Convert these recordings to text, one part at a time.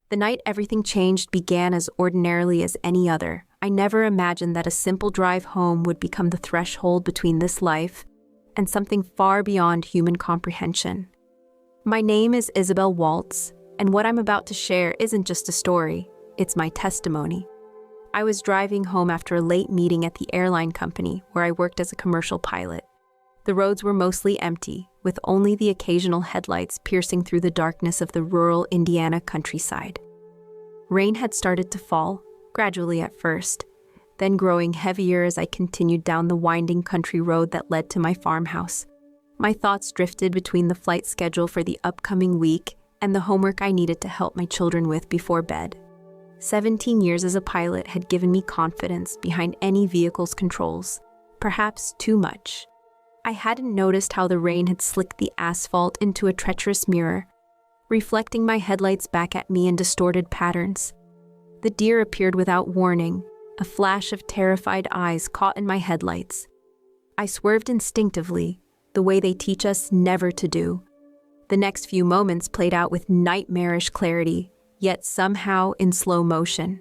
The night everything changed began as ordinarily as any other. I never imagined that a simple drive home would become the threshold between this life and something far beyond human comprehension. My name is Isabel Waltz, and what I'm about to share isn't just a story, it's my testimony. I was driving home after a late meeting at the airline company where I worked as a commercial pilot. The roads were mostly empty, with only the occasional headlights piercing through the darkness of the rural Indiana countryside. Rain had started to fall, gradually at first, then growing heavier as I continued down the winding country road that led to my farmhouse. My thoughts drifted between the flight schedule for the upcoming week and the homework I needed to help my children with before bed. 17 years as a pilot had given me confidence behind any vehicle's controls, perhaps too much. I hadn't noticed how the rain had slicked the asphalt into a treacherous mirror, reflecting my headlights back at me in distorted patterns. The deer appeared without warning, a flash of terrified eyes caught in my headlights. I swerved instinctively, the way they teach us never to do. The next few moments played out with nightmarish clarity, yet somehow in slow motion.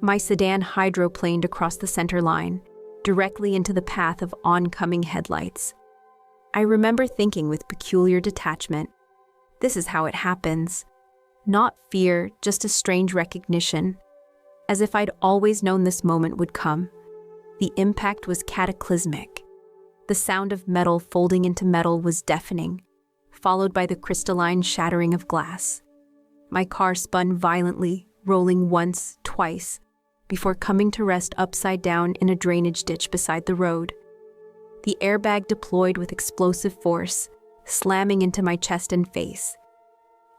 My sedan hydroplaned across the center line, directly into the path of oncoming headlights. I remember thinking with peculiar detachment, this is how it happens. Not fear, just a strange recognition, as if I'd always known this moment would come. The impact was cataclysmic. The sound of metal folding into metal was deafening, followed by the crystalline shattering of glass. My car spun violently, rolling once, twice, before coming to rest upside down in a drainage ditch beside the road. The airbag deployed with explosive force, slamming into my chest and face.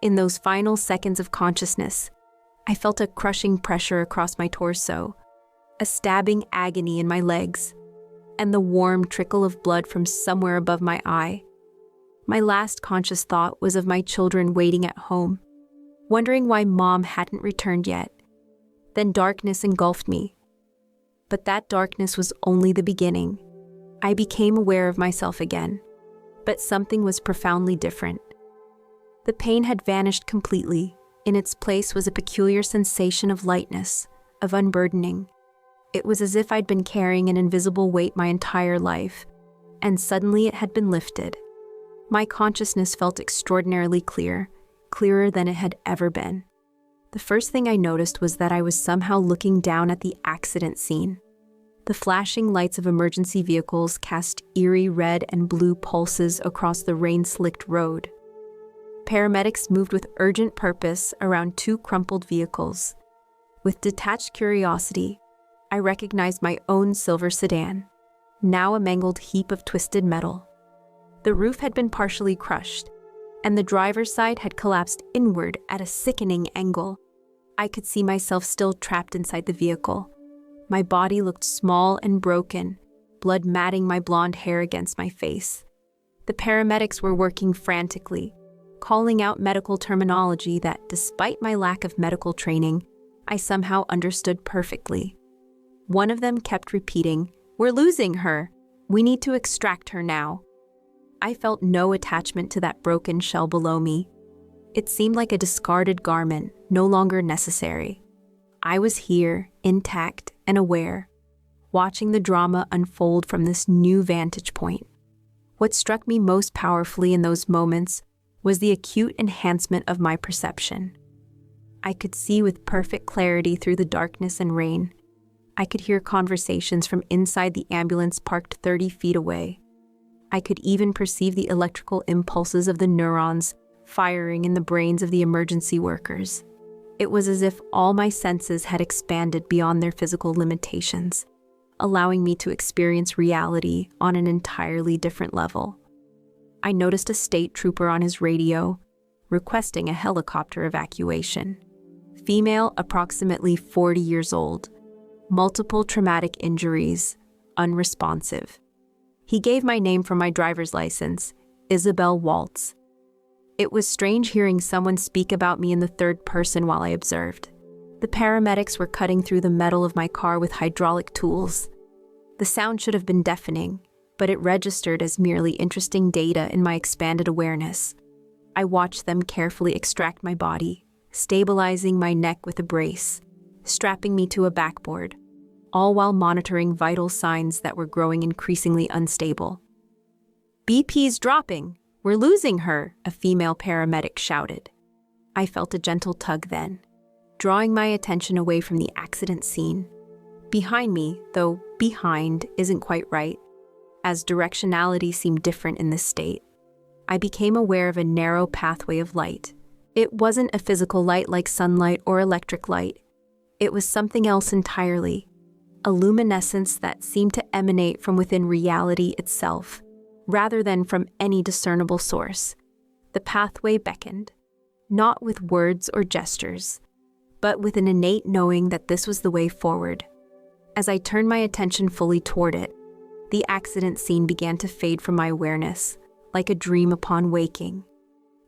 In those final seconds of consciousness, I felt a crushing pressure across my torso, a stabbing agony in my legs, and the warm trickle of blood from somewhere above my eye. My last conscious thought was of my children waiting at home, wondering why Mom hadn't returned yet. Then darkness engulfed me. But that darkness was only the beginning. I became aware of myself again, but something was profoundly different. The pain had vanished completely. In its place was a peculiar sensation of lightness, of unburdening. It was as if I'd been carrying an invisible weight my entire life, and suddenly it had been lifted. My consciousness felt extraordinarily clear, clearer than it had ever been. The first thing I noticed was that I was somehow looking down at the accident scene. The flashing lights of emergency vehicles cast eerie red and blue pulses across the rain-slicked road. Paramedics moved with urgent purpose around two crumpled vehicles. With detached curiosity, I recognized my own silver sedan, now a mangled heap of twisted metal. The roof had been partially crushed, and the driver's side had collapsed inward at a sickening angle. I could see myself still trapped inside the vehicle. My body looked small and broken, blood matting my blonde hair against my face. The paramedics were working frantically, calling out medical terminology that, despite my lack of medical training, I somehow understood perfectly. One of them kept repeating, "We're losing her. We need to extract her now." I felt no attachment to that broken shell below me. It seemed like a discarded garment, no longer necessary. I was here, intact and aware, watching the drama unfold from this new vantage point. What struck me most powerfully in those moments was the acute enhancement of my perception. I could see with perfect clarity through the darkness and rain. I could hear conversations from inside the ambulance parked 30 feet away. I could even perceive the electrical impulses of the neurons firing in the brains of the emergency workers. It was as if all my senses had expanded beyond their physical limitations, allowing me to experience reality on an entirely different level. I noticed a state trooper on his radio, requesting a helicopter evacuation. Female, approximately 40 years old, multiple traumatic injuries, unresponsive. He gave my name from my driver's license, Isabel Waltz. It was strange hearing someone speak about me in the third person while I observed. The paramedics were cutting through the metal of my car with hydraulic tools. The sound should have been deafening, but it registered as merely interesting data in my expanded awareness. I watched them carefully extract my body, stabilizing my neck with a brace, strapping me to a backboard, all while monitoring vital signs that were growing increasingly unstable. "BP's dropping. We're losing her," a female paramedic shouted. I felt a gentle tug then, drawing my attention away from the accident scene. Behind me, though behind isn't quite right, as directionality seemed different in this state, I became aware of a narrow pathway of light. It wasn't a physical light like sunlight or electric light. It was something else entirely, a luminescence that seemed to emanate from within reality itself, rather than from any discernible source. The pathway beckoned, not with words or gestures, but with an innate knowing that this was the way forward. As I turned my attention fully toward it, the accident scene began to fade from my awareness, like a dream upon waking.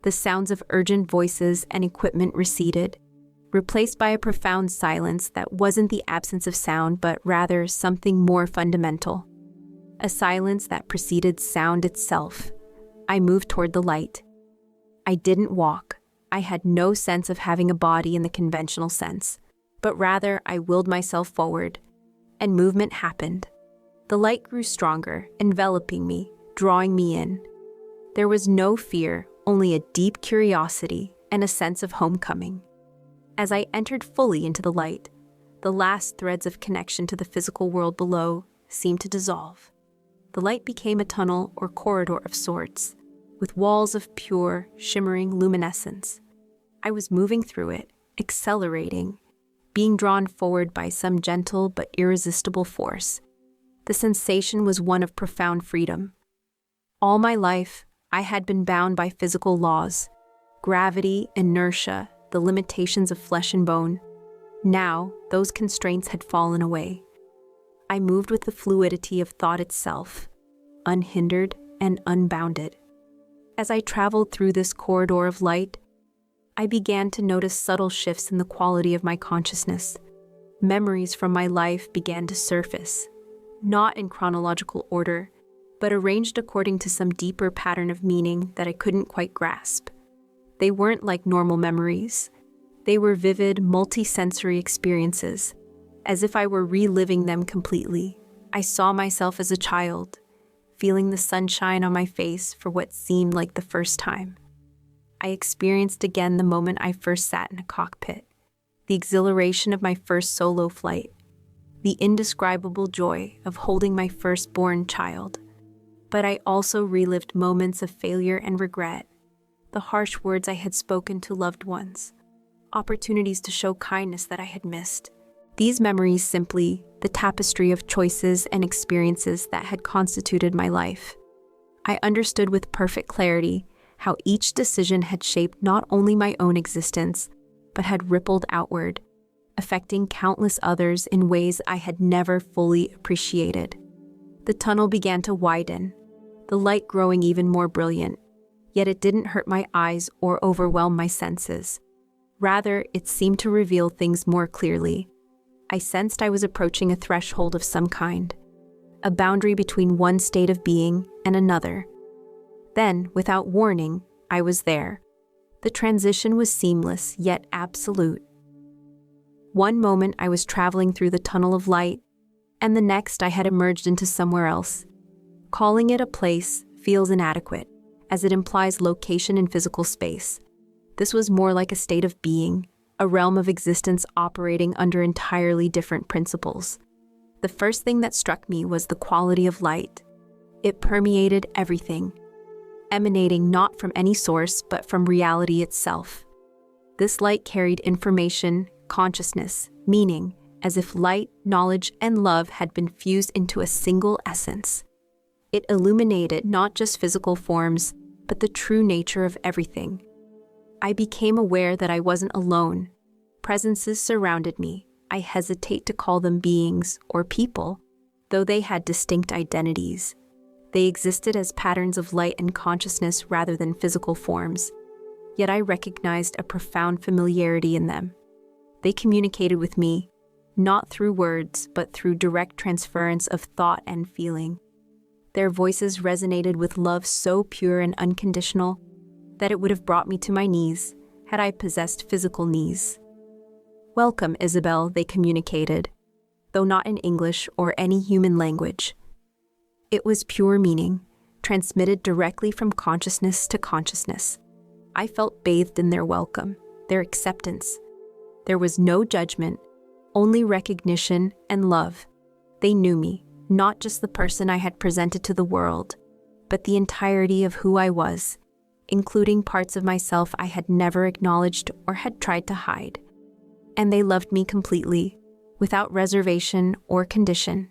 The sounds of urgent voices and equipment receded, replaced by a profound silence that wasn't the absence of sound, but rather something more fundamental. A silence that preceded sound itself. I moved toward the light. I didn't walk. I had no sense of having a body in the conventional sense, but rather I willed myself forward, and movement happened. The light grew stronger, enveloping me, drawing me in. There was no fear, only a deep curiosity and a sense of homecoming. As I entered fully into the light, the last threads of connection to the physical world below seemed to dissolve. The light became a tunnel or corridor of sorts, with walls of pure, shimmering luminescence. I was moving through it, accelerating, being drawn forward by some gentle but irresistible force. The sensation was one of profound freedom. All my life, I had been bound by physical laws, gravity, inertia, the limitations of flesh and bone. Now, those constraints had fallen away. I moved with the fluidity of thought itself, unhindered and unbounded. As I traveled through this corridor of light, I began to notice subtle shifts in the quality of my consciousness. Memories from my life began to surface, not in chronological order, but arranged according to some deeper pattern of meaning that I couldn't quite grasp. They weren't like normal memories. They were vivid, multi-sensory experiences, as if I were reliving them completely. I saw myself as a child, feeling the sunshine on my face for what seemed like the first time. I experienced again the moment I first sat in a cockpit, the exhilaration of my first solo flight, the indescribable joy of holding my firstborn child. But I also relived moments of failure and regret, the harsh words I had spoken to loved ones, opportunities to show kindness that I had missed. These memories simply the tapestry of choices and experiences that had constituted my life. I understood with perfect clarity how each decision had shaped not only my own existence, but had rippled outward, affecting countless others in ways I had never fully appreciated. The tunnel began to widen, the light growing even more brilliant, yet it didn't hurt my eyes or overwhelm my senses. Rather, it seemed to reveal things more clearly. I sensed I was approaching a threshold of some kind, a boundary between one state of being and another. Then, without warning, I was there. The transition was seamless, yet absolute. One moment I was traveling through the tunnel of light, and the next I had emerged into somewhere else. Calling it a place feels inadequate, as it implies location in physical space. This was more like a state of being, a realm of existence operating under entirely different principles. The first thing that struck me was the quality of light. It permeated everything, emanating not from any source but from reality itself. This light carried information, consciousness, meaning, as if light, knowledge, and love had been fused into a single essence. It illuminated not just physical forms, but the true nature of everything. I became aware that I wasn't alone. Presences surrounded me. I hesitate to call them beings or people, though they had distinct identities. They existed as patterns of light and consciousness rather than physical forms, yet I recognized a profound familiarity in them. They communicated with me, not through words, but through direct transference of thought and feeling. Their voices resonated with love so pure and unconditional that it would have brought me to my knees had I possessed physical knees. "Welcome, Isabel," they communicated, though not in English or any human language. It was pure meaning, transmitted directly from consciousness to consciousness. I felt bathed in their welcome, their acceptance. There was no judgment, only recognition and love. They knew me, not just the person I had presented to the world, but the entirety of who I was, including parts of myself I had never acknowledged or had tried to hide. And they loved me completely, without reservation or condition.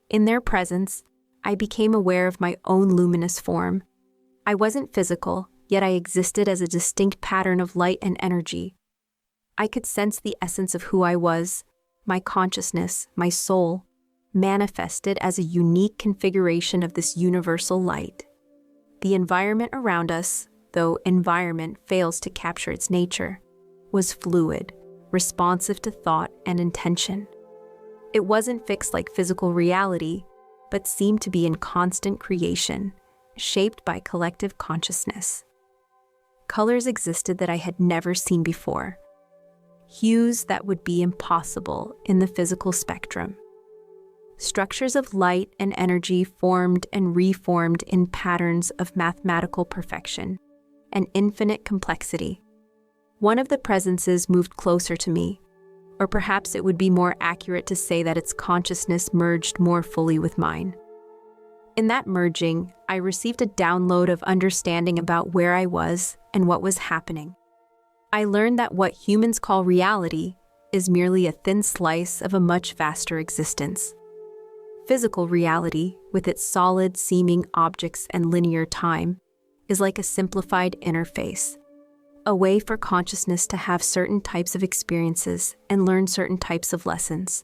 In their presence, I became aware of my own luminous form. I wasn't physical, yet I existed as a distinct pattern of light and energy. I could sense the essence of who I was, my consciousness, my soul, manifested as a unique configuration of this universal light. The environment around us, though environment fails to capture its nature, was fluid, responsive to thought and intention. It wasn't fixed like physical reality, but seemed to be in constant creation, shaped by collective consciousness. Colors existed that I had never seen before, hues that would be impossible in the physical spectrum. Structures of light and energy formed and reformed in patterns of mathematical perfection and infinite complexity. One of the presences moved closer to me, or perhaps it would be more accurate to say that its consciousness merged more fully with mine. In that merging, I received a download of understanding about where I was and what was happening. I learned that what humans call reality is merely a thin slice of a much vaster existence. Physical reality, with its solid, seeming objects and linear time, is like a simplified interface, a way for consciousness to have certain types of experiences and learn certain types of lessons.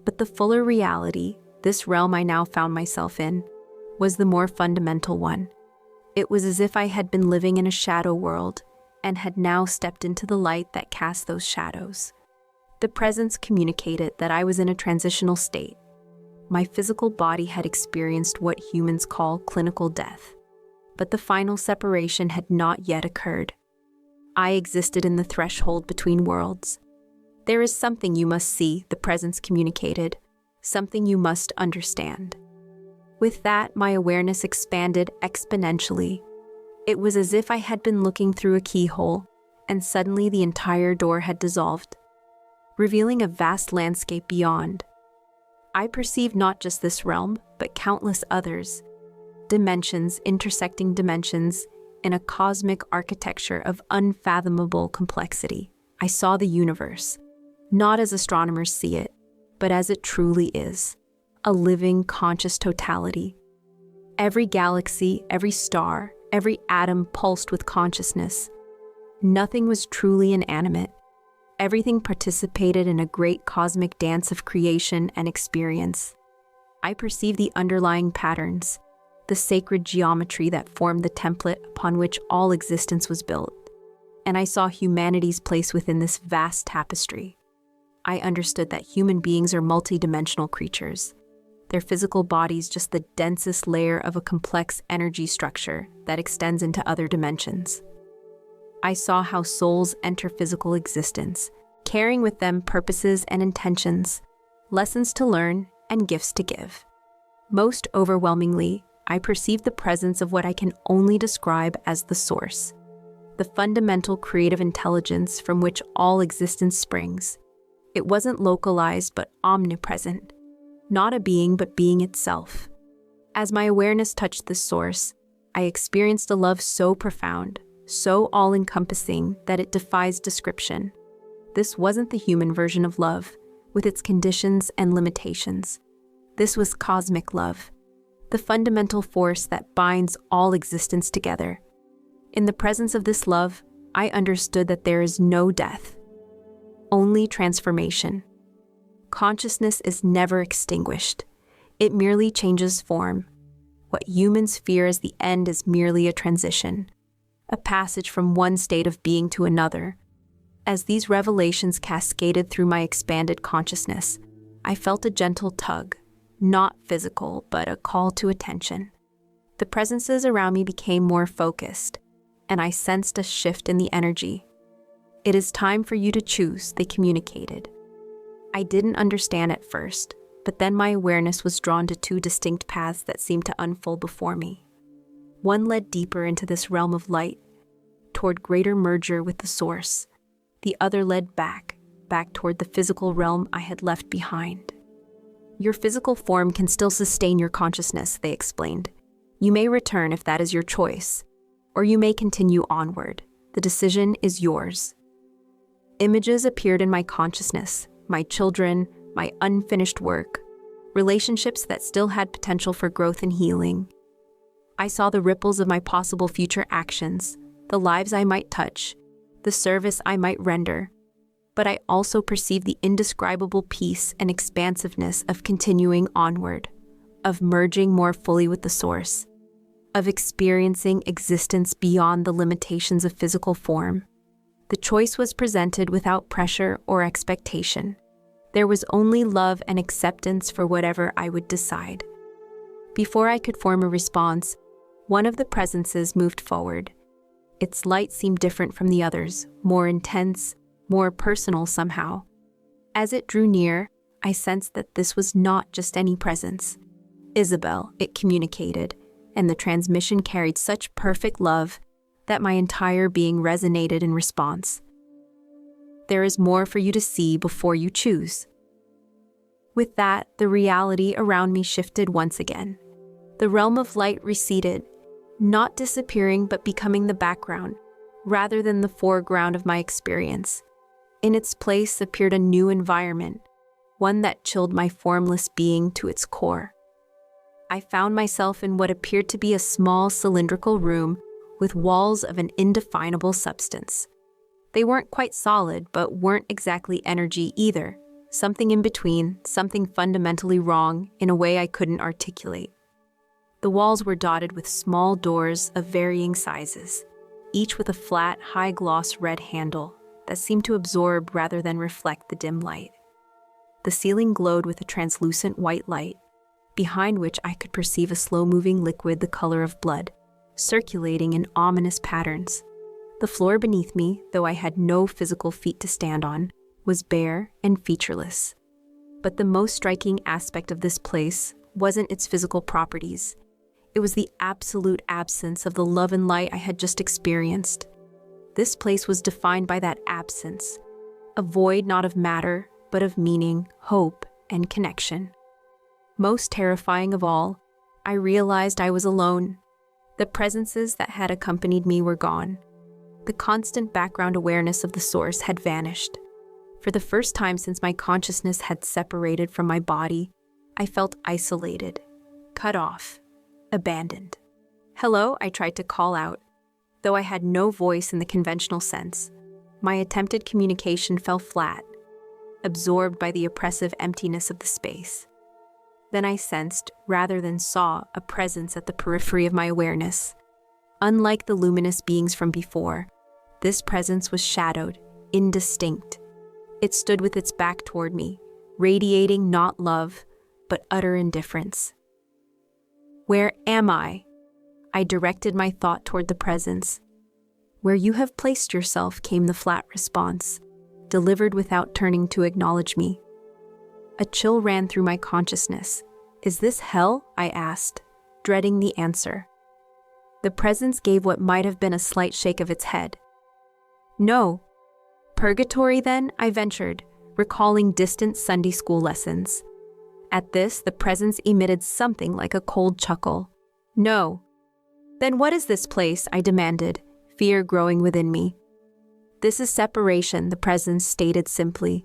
But the fuller reality, this realm I now found myself in, was the more fundamental one. It was as if I had been living in a shadow world and had now stepped into the light that cast those shadows. The presence communicated that I was in a transitional state. My physical body had experienced what humans call clinical death, but the final separation had not yet occurred. I existed in the threshold between worlds. "There is something you must see," the presence communicated, "something you must understand." With that, my awareness expanded exponentially. It was as if I had been looking through a keyhole, and suddenly the entire door had dissolved, revealing a vast landscape beyond. I perceived not just this realm, but countless others, dimensions intersecting dimensions in a cosmic architecture of unfathomable complexity. I saw the universe, not as astronomers see it, but as it truly is, a living, conscious totality. Every galaxy, every star, every atom pulsed with consciousness. Nothing was truly inanimate. Everything participated in a great cosmic dance of creation and experience. I perceived the underlying patterns, the sacred geometry that formed the template upon which all existence was built, and I saw humanity's place within this vast tapestry. I understood that human beings are multidimensional creatures, their physical bodies just the densest layer of a complex energy structure that extends into other dimensions. I saw how souls enter physical existence, carrying with them purposes and intentions, lessons to learn, and gifts to give. Most overwhelmingly, I perceived the presence of what I can only describe as the Source, the fundamental creative intelligence from which all existence springs. It wasn't localized but omnipresent, not a being but being itself. As my awareness touched this source, I experienced a love so profound, so all-encompassing that it defies description. This wasn't the human version of love, with its conditions and limitations. This was cosmic love, the fundamental force that binds all existence together. In the presence of this love, I understood that there is no death, only transformation. Consciousness is never extinguished. It merely changes form. What humans fear as the end is merely a transition, a passage from one state of being to another. As these revelations cascaded through my expanded consciousness, I felt a gentle tug, not physical, but a call to attention. The presences around me became more focused, and I sensed a shift in the energy. It is time for you to choose, they communicated. I didn't understand at first, but then my awareness was drawn to two distinct paths that seemed to unfold before me. One led deeper into this realm of light, toward greater merger with the source. The other led back toward the physical realm I had left behind. Your physical form can still sustain your consciousness, they explained. You may return if that is your choice, or you may continue onward. The decision is yours. Images appeared in my consciousness, my children, my unfinished work, relationships that still had potential for growth and healing. I saw the ripples of my possible future actions, the lives I might touch, the service I might render, but I also perceived the indescribable peace and expansiveness of continuing onward, of merging more fully with the source, of experiencing existence beyond the limitations of physical form. The choice was presented without pressure or expectation. There was only love and acceptance for whatever I would decide. Before I could form a response, one of the presences moved forward. Its light seemed different from the others, more intense, more personal somehow. As it drew near, I sensed that this was not just any presence. Isabel, it communicated, and the transmission carried such perfect love that my entire being resonated in response. There is more for you to see before you choose. With that, the reality around me shifted once again. The realm of light receded, not disappearing but becoming the background, rather than the foreground of my experience. In its place appeared a new environment, one that chilled my formless being to its core. I found myself in what appeared to be a small cylindrical room with walls of an indefinable substance. They weren't quite solid, but weren't exactly energy either. Something in between, something fundamentally wrong in a way I couldn't articulate. The walls were dotted with small doors of varying sizes, each with a flat, high-gloss red handle that seemed to absorb rather than reflect the dim light. The ceiling glowed with a translucent white light, behind which I could perceive a slow-moving liquid the color of blood, circulating in ominous patterns. The floor beneath me, though I had no physical feet to stand on, was bare and featureless. But the most striking aspect of this place wasn't its physical properties. It was the absolute absence of the love and light I had just experienced. This place was defined by that absence, a void not of matter, but of meaning, hope, and connection. Most terrifying of all, I realized I was alone. The presences that had accompanied me were gone. The constant background awareness of the source had vanished. For the first time since my consciousness had separated from my body, I felt isolated, cut off, abandoned. Hello, I tried to call out. Though I had no voice in the conventional sense, my attempted communication fell flat, absorbed by the oppressive emptiness of the space. Then I sensed, rather than saw, a presence at the periphery of my awareness. Unlike the luminous beings from before, this presence was shadowed, indistinct. It stood with its back toward me, radiating not love, but utter indifference. Where am I? I directed my thought toward the presence. Where you have placed yourself, came the flat response, delivered without turning to acknowledge me. A chill ran through my consciousness. Is this hell? I asked, dreading the answer. The presence gave what might have been a slight shake of its head. No. Purgatory, then? I ventured, recalling distant Sunday school lessons. At this, the presence emitted something like a cold chuckle. No. Then what is this place? I demanded, fear growing within me. This is separation, the presence stated simply.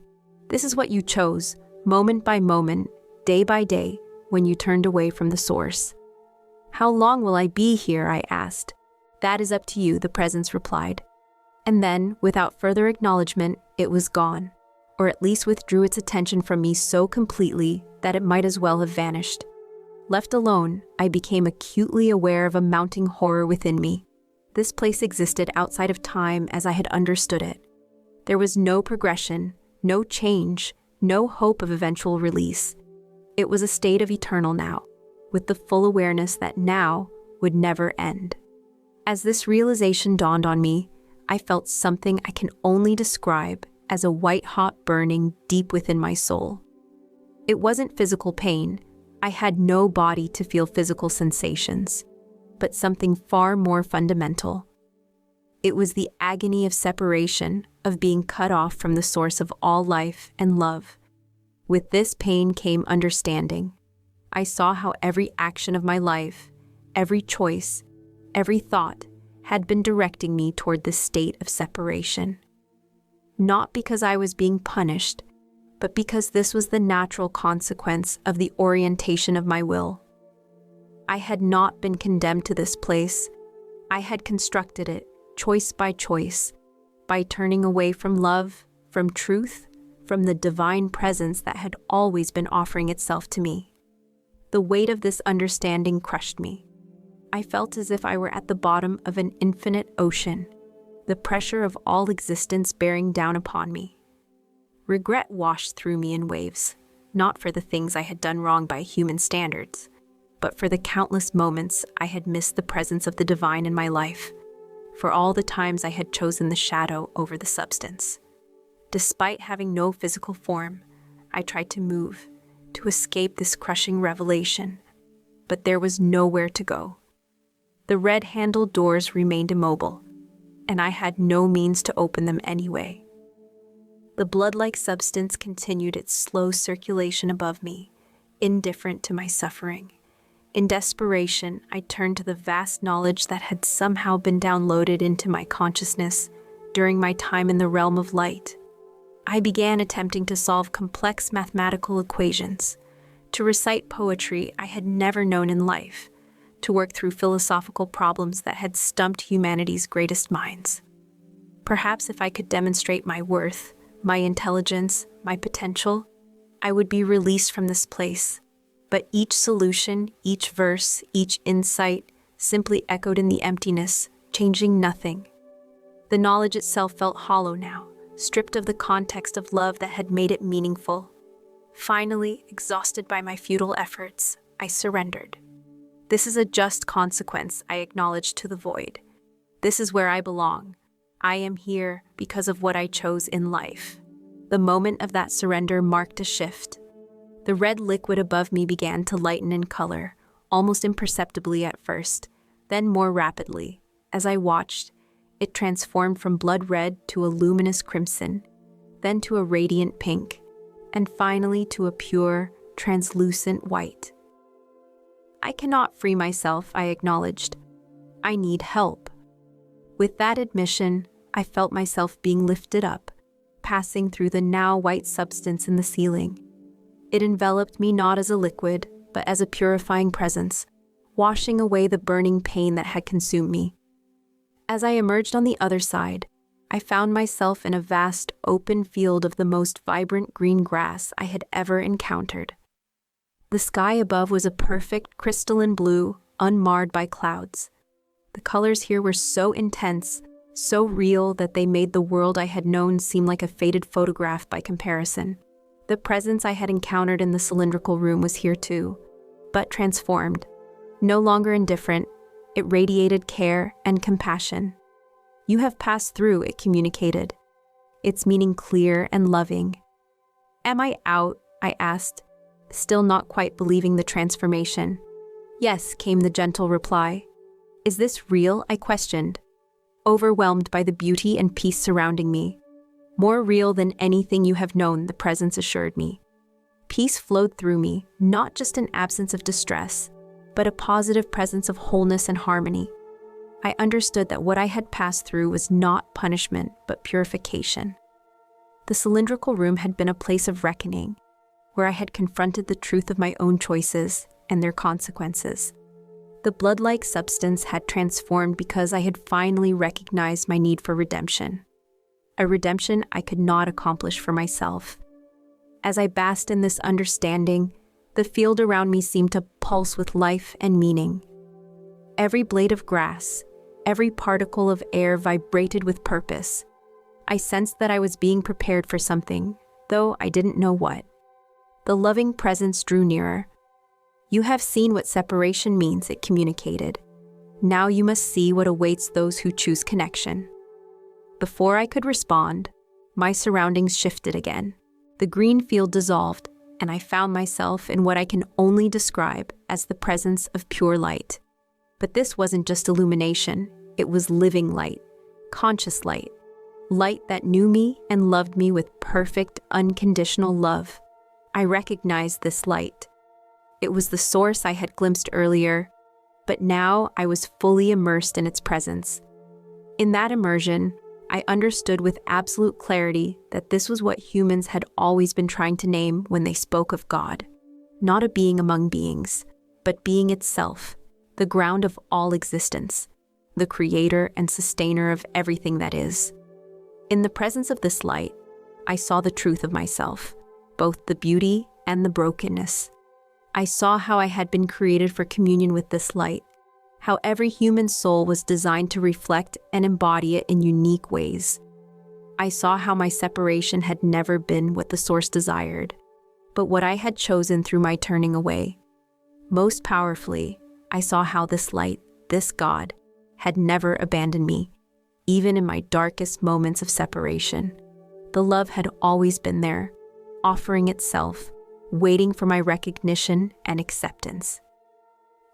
This is what you chose, moment by moment, day by day, when you turned away from the source. How long will I be here? I asked. That is up to you, the presence replied. And then, without further acknowledgement, it was gone, or at least withdrew its attention from me so completely that it might as well have vanished. Left alone, I became acutely aware of a mounting horror within me. This place existed outside of time as I had understood it. There was no progression, no change, no hope of eventual release. It was a state of eternal now, with the full awareness that now would never end. As this realization dawned on me, I felt something I can only describe as a white-hot burning deep within my soul. It wasn't physical pain. I had no body to feel physical sensations, but something far more fundamental. It was the agony of separation, of being cut off from the source of all life and love. With this pain came understanding. I saw how every action of my life, every choice, every thought had been directing me toward this state of separation. Not because I was being punished, but because this was the natural consequence of the orientation of my will. I had not been condemned to this place. I had constructed it, choice by choice, by turning away from love, from truth, from the divine presence that had always been offering itself to me. The weight of this understanding crushed me. I felt as if I were at the bottom of an infinite ocean, the pressure of all existence bearing down upon me. Regret washed through me in waves, not for the things I had done wrong by human standards, but for the countless moments I had missed the presence of the divine in my life, for all the times I had chosen the shadow over the substance. Despite having no physical form, I tried to move, to escape this crushing revelation, but there was nowhere to go. The red-handled doors remained immobile, and I had no means to open them anyway. The blood-like substance continued its slow circulation above me, indifferent to my suffering. In desperation, I turned to the vast knowledge that had somehow been downloaded into my consciousness during my time in the realm of light. I began attempting to solve complex mathematical equations, to recite poetry I had never known in life, to work through philosophical problems that had stumped humanity's greatest minds. Perhaps if I could demonstrate my worth, my intelligence, my potential, I would be released from this place. But each solution, each verse, each insight simply echoed in the emptiness, changing nothing. The knowledge itself felt hollow now, stripped of the context of love that had made it meaningful. Finally, exhausted by my futile efforts, I surrendered. This is a just consequence, I acknowledged to the void. This is where I belong. I am here because of what I chose in life. The moment of that surrender marked a shift. The red liquid above me began to lighten in color, almost imperceptibly at first, then more rapidly. As I watched, it transformed from blood red to a luminous crimson, then to a radiant pink, and finally to a pure, translucent white. I cannot free myself, I acknowledged. I need help. With that admission, I felt myself being lifted up, passing through the now white substance in the ceiling. It enveloped me not as a liquid, but as a purifying presence, washing away the burning pain that had consumed me. As I emerged on the other side, I found myself in a vast open field of the most vibrant green grass I had ever encountered. The sky above was a perfect crystalline blue, unmarred by clouds. The colors here were so intense, so real that they made the world I had known seem like a faded photograph by comparison. The presence I had encountered in the cylindrical room was here too, but transformed. No longer indifferent, it radiated care and compassion. You have passed through, it communicated, its meaning clear and loving. Am I out? I asked, still not quite believing the transformation. Yes, came the gentle reply. Is this real? I questioned, overwhelmed by the beauty and peace surrounding me. More real than anything you have known, the presence assured me. Peace flowed through me, not just an absence of distress, but a positive presence of wholeness and harmony. I understood that what I had passed through was not punishment, but purification. The cylindrical room had been a place of reckoning, where I had confronted the truth of my own choices and their consequences. The blood-like substance had transformed because I had finally recognized my need for redemption. A redemption I could not accomplish for myself. As I basked in this understanding, the field around me seemed to pulse with life and meaning. Every blade of grass, every particle of air vibrated with purpose. I sensed that I was being prepared for something, though I didn't know what. The loving presence drew nearer. You have seen what separation means, it communicated. Now you must see what awaits those who choose connection. Before I could respond, my surroundings shifted again. The green field dissolved, and I found myself in what I can only describe as the presence of pure light. But this wasn't just illumination, it was living light, conscious light, light that knew me and loved me with perfect, unconditional love. I recognized this light. It was the source I had glimpsed earlier, but now I was fully immersed in its presence. In that immersion, I understood with absolute clarity that this was what humans had always been trying to name when they spoke of God. Not a being among beings, but being itself, the ground of all existence, the creator and sustainer of everything that is. In the presence of this light, I saw the truth of myself, both the beauty and the brokenness. I saw how I had been created for communion with this light, how every human soul was designed to reflect and embody it in unique ways. I saw how my separation had never been what the source desired, but what I had chosen through my turning away. Most powerfully, I saw how this light, this God, had never abandoned me, even in my darkest moments of separation. The love had always been there, offering itself, waiting for my recognition and acceptance.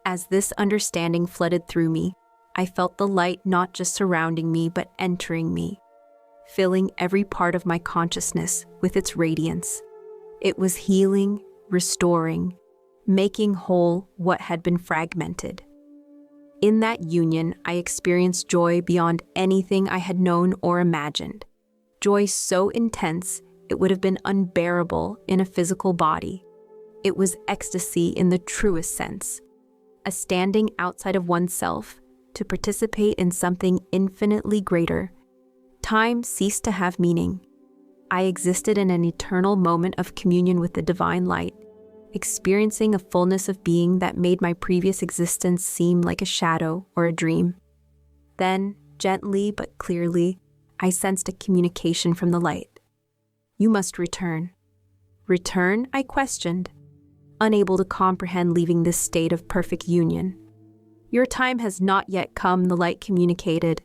As this understanding flooded through me, I felt the light not just surrounding me but entering me, filling every part of my consciousness with its radiance. It was healing, restoring, making whole what had been fragmented. In that union, I experienced joy beyond anything I had known or imagined. Joy so intense, it would have been unbearable in a physical body. It was ecstasy in the truest sense, a standing outside of oneself to participate in something infinitely greater. Time ceased to have meaning. I existed in an eternal moment of communion with the divine light, experiencing a fullness of being that made my previous existence seem like a shadow or a dream. Then, gently but clearly, I sensed a communication from the light. "You must return." "Return?" I questioned, unable to comprehend leaving this state of perfect union. "Your time has not yet come," the light communicated.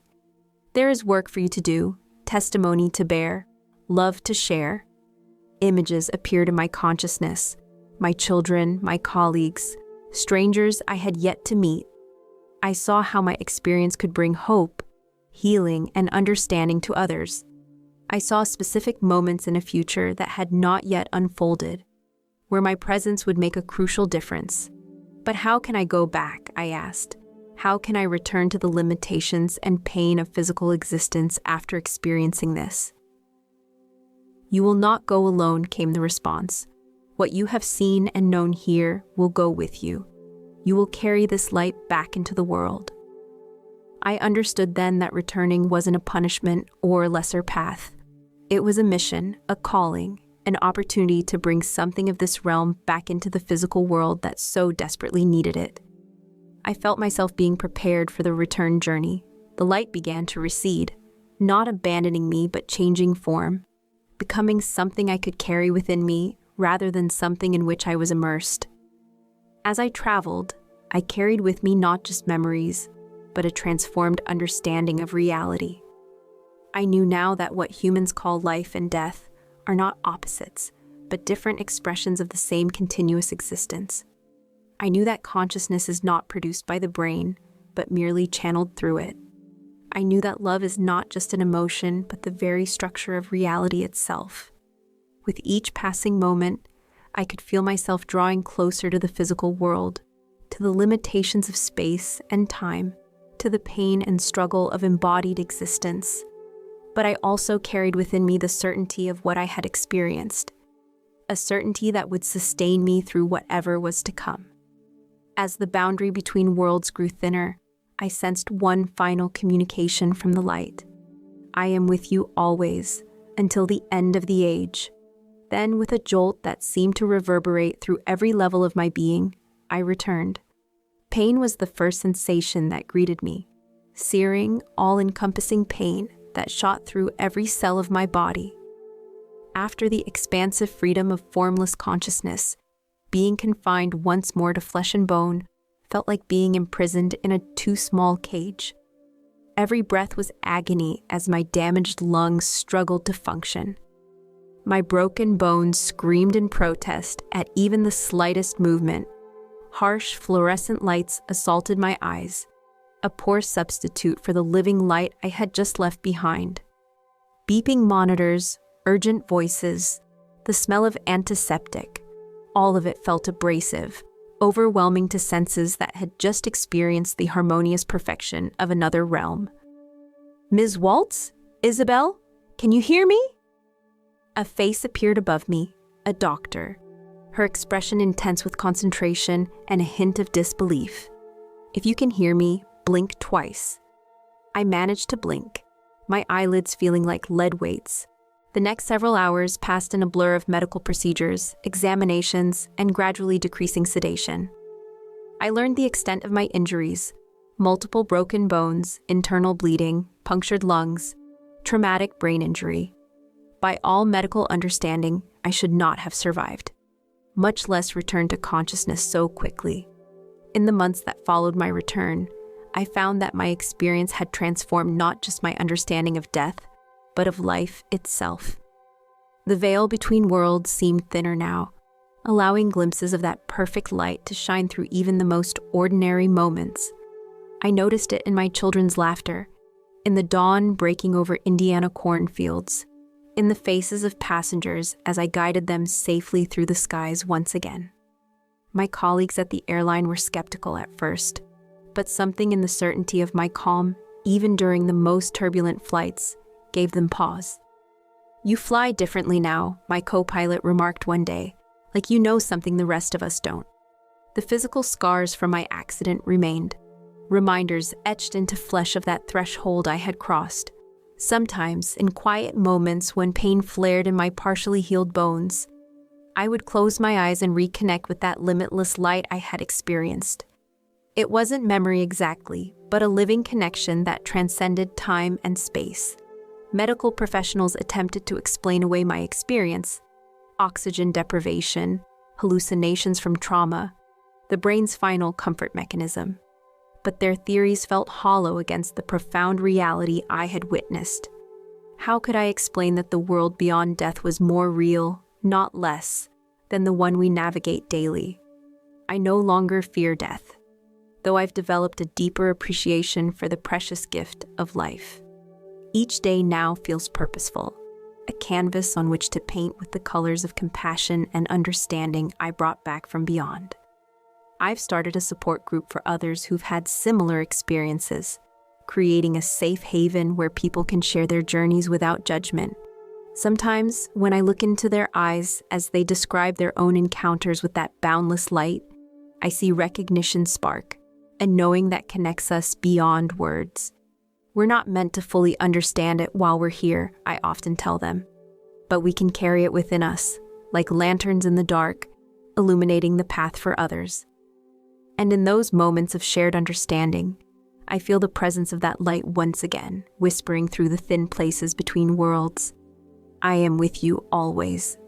"There is work for you to do, testimony to bear, love to share." Images appeared in my consciousness, my children, my colleagues, strangers I had yet to meet. I saw how my experience could bring hope, healing, and understanding to others. I saw specific moments in a future that had not yet unfolded, where my presence would make a crucial difference. But how can I go back, I asked. How can I return to the limitations and pain of physical existence after experiencing this? "You will not go alone," came the response. "What you have seen and known here will go with you. You will carry this light back into the world." I understood then that returning wasn't a punishment or a lesser path. It was a mission, a calling, an opportunity to bring something of this realm back into the physical world that so desperately needed it. I felt myself being prepared for the return journey. The light began to recede, not abandoning me but changing form, becoming something I could carry within me rather than something in which I was immersed. As I traveled, I carried with me not just memories, but a transformed understanding of reality. I knew now that what humans call life and death are not opposites, but different expressions of the same continuous existence. I knew that consciousness is not produced by the brain, but merely channeled through it. I knew that love is not just an emotion, but the very structure of reality itself. With each passing moment, I could feel myself drawing closer to the physical world, to the limitations of space and time, to the pain and struggle of embodied existence. But I also carried within me the certainty of what I had experienced, a certainty that would sustain me through whatever was to come. As the boundary between worlds grew thinner, I sensed one final communication from the light. "I am with you always, until the end of the age." Then, with a jolt that seemed to reverberate through every level of my being, I returned. Pain was the first sensation that greeted me, searing, all-encompassing pain that shot through every cell of my body. After the expansive freedom of formless consciousness, being confined once more to flesh and bone felt like being imprisoned in a too small cage. Every breath was agony as my damaged lungs struggled to function. My broken bones screamed in protest at even the slightest movement. Harsh fluorescent lights assaulted my eyes, a poor substitute for the living light I had just left behind. Beeping monitors, urgent voices, the smell of antiseptic, all of it felt abrasive, overwhelming to senses that had just experienced the harmonious perfection of another realm. "Ms. Waltz? Isabel? Can you hear me?" A face appeared above me, a doctor, her expression intense with concentration and a hint of disbelief. "If you can hear me, blink twice." I managed to blink, my eyelids feeling like lead weights. The next several hours passed in a blur of medical procedures, examinations, and gradually decreasing sedation. I learned the extent of my injuries: multiple broken bones, internal bleeding, punctured lungs, traumatic brain injury. By all medical understanding, I should not have survived, much less returned to consciousness so quickly. In the months that followed my return, I found that my experience had transformed not just my understanding of death, but of life itself. The veil between worlds seemed thinner now, allowing glimpses of that perfect light to shine through even the most ordinary moments. I noticed it in my children's laughter, in the dawn breaking over Indiana cornfields, in the faces of passengers as I guided them safely through the skies once again. My colleagues at the airline were skeptical at first, but something in the certainty of my calm, even during the most turbulent flights, gave them pause. "You fly differently now," my co-pilot remarked one day, "like you know something the rest of us don't." The physical scars from my accident remained, reminders etched into flesh of that threshold I had crossed. Sometimes, in quiet moments when pain flared in my partially healed bones, I would close my eyes and reconnect with that limitless light I had experienced. It wasn't memory exactly, but a living connection that transcended time and space. Medical professionals attempted to explain away my experience: oxygen deprivation, hallucinations from trauma, the brain's final comfort mechanism. But their theories felt hollow against the profound reality I had witnessed. How could I explain that the world beyond death was more real, not less, than the one we navigate daily? I no longer fear death, though I've developed a deeper appreciation for the precious gift of life. Each day now feels purposeful, a canvas on which to paint with the colors of compassion and understanding I brought back from beyond. I've started a support group for others who've had similar experiences, creating a safe haven where people can share their journeys without judgment. Sometimes, when I look into their eyes as they describe their own encounters with that boundless light, I see recognition spark, a knowing that connects us beyond words. We're not meant to fully understand it while we're here, I often tell them, but we can carry it within us, like lanterns in the dark, illuminating the path for others. And in those moments of shared understanding, I feel the presence of that light once again, whispering through the thin places between worlds. "I am with you always.